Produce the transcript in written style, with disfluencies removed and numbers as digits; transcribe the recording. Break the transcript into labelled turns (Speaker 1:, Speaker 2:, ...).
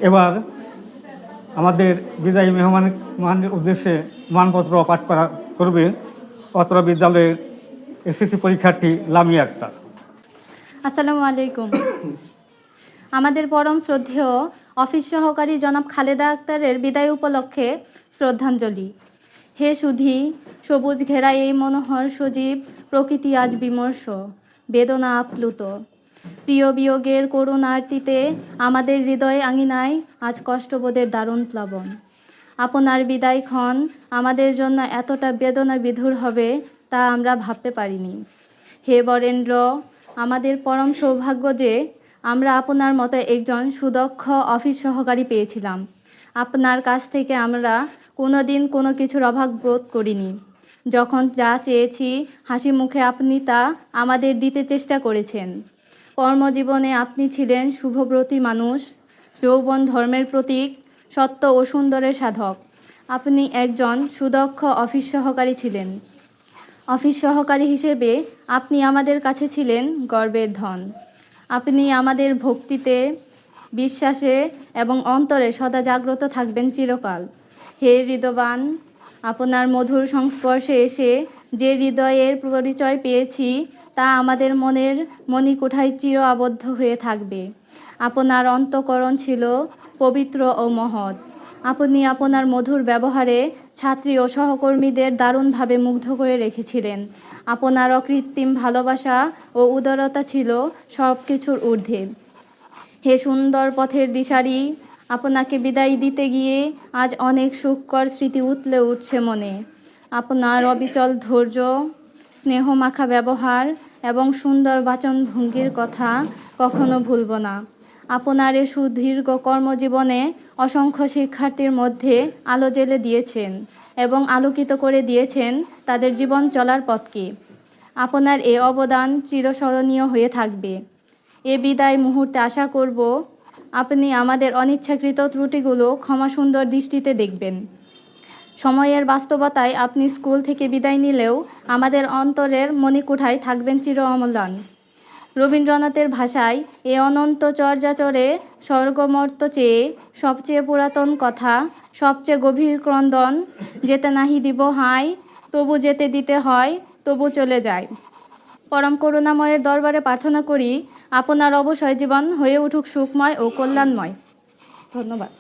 Speaker 1: এবার আমাদের বিদায়ী মেহমানের উদ্দেশ্যে মানপত্র পাঠ করবে অত্র বিদ্যালয়ের এসএসসি পরীক্ষার্থী লামিয়া আক্তার।
Speaker 2: আসসালামু আলাইকুম। আমাদের পরম শ্রদ্ধেয় অফিস সহকারী জনাব খালেদা আক্তারের বিদায় উপলক্ষে শ্রদ্ধাঞ্জলি। হে সুধী, সবুজ ঘেরা এই মনোহর সজীব প্রকৃতি আজ বিমর্ষ, বেদনা আপ্লুত। প্রিয় বিয়োগের করুণ আরতিতে আমাদের হৃদয় আঙিনায় আজ কষ্টবোধের দারুণ প্লাবন। আপনার বিদায় ক্ষণ আমাদের জন্য এতটা বেদনা বিধুর হবে তা আমরা ভাবতে পারিনি। হে বরেন্দ্র, আমাদের পরম সৌভাগ্য যে আমরা আপনার মতো একজন সুদক্ষ অফিস সহকারী পেয়েছিলাম। আপনার কাছ থেকে আমরা কোনো দিন কোনো কিছুর অভাব বোধ করিনি। যখন যা চেয়েছি হাসি মুখে আপনি তা আমাদের দিতে চেষ্টা করেছেন। কর্মজীবনে আপনি ছিলেন শুভব্রতী মানুষ, যৌবন ধর্মের প্রতীক, সত্য ও সুন্দরের সাধক। আপনি একজন সুদক্ষ অফিস সহকারী ছিলেন। অফিস সহকারী হিসেবে আপনি আমাদের কাছে ছিলেন গর্বের ধন। আপনি আমাদের ভক্তিতে, বিশ্বাসে এবং অন্তরে সদা জাগ্রত থাকবেন চিরকাল। হে হৃদয়বান, আপনার মধুর সংস্পর্শে এসে যে হৃদয়ের পরিচয় পেয়েছি তা আমাদের মনের মণিকোঠায় চির আবদ্ধ হয়ে থাকবে। আপনার অন্তঃকরণ ছিল পবিত্র ও মহৎ। আপনি আপনার মধুর ব্যবহারে ছাত্রী ও সহকর্মীদের দারুণভাবে মুগ্ধ করে রেখেছিলেন। আপনার অকৃত্রিম ভালোবাসা ও উদারতা ছিল সব কিছুর ঊর্ধ্বে। হে সুন্দর পথের দিশারি, আপনাকে বিদায় দিতে গিয়ে আজ অনেক সুখকর স্মৃতি উতলে উঠছে মনে। আপনার অবিচল ধৈর্য, স্নেহমাখা ব্যবহার এবং সুন্দর বাচনভঙ্গির কথা কখনো ভুলব না। আপনার এ সুদীর্ঘ কর্মজীবনে অসংখ্য শিক্ষার্থীর মধ্যে আলো জ্বেলে দিয়েছেন এবং আলোকিত করে দিয়েছেন তাদের জীবন চলার পথকে। আপনার এ অবদান চিরস্মরণীয় হয়ে থাকবে। এ বিদায় মুহূর্তে আশা করব আপনি আমাদের অনিচ্ছাকৃত ত্রুটিগুলো ক্ষমা সুন্দর দৃষ্টিতে দেখবেন। সময়ের বাস্তবতায় আপনি স্কুল থেকে বিদায় নিলেও আমাদের অন্তরের মণিকোঠায় থাকবেন চির অম্লান। রবীন্দ্রনাথের ভাষায় এ অনন্ত চর্যাচরে স্বর্গমর্ত চেয়ে সবচেয়ে পুরাতন কথা, সবচেয়ে গভীর ক্রন্দন, যেতে নাহি দিব হায়, তবু যেতে দিতে হয়, তবু চলে যায়। পরম করুণাময়ের দরবারে প্রার্থনা করি আপনার অবসর জীবন হয়ে উঠুক সুখময় ও কল্যাণময়। ধন্যবাদ।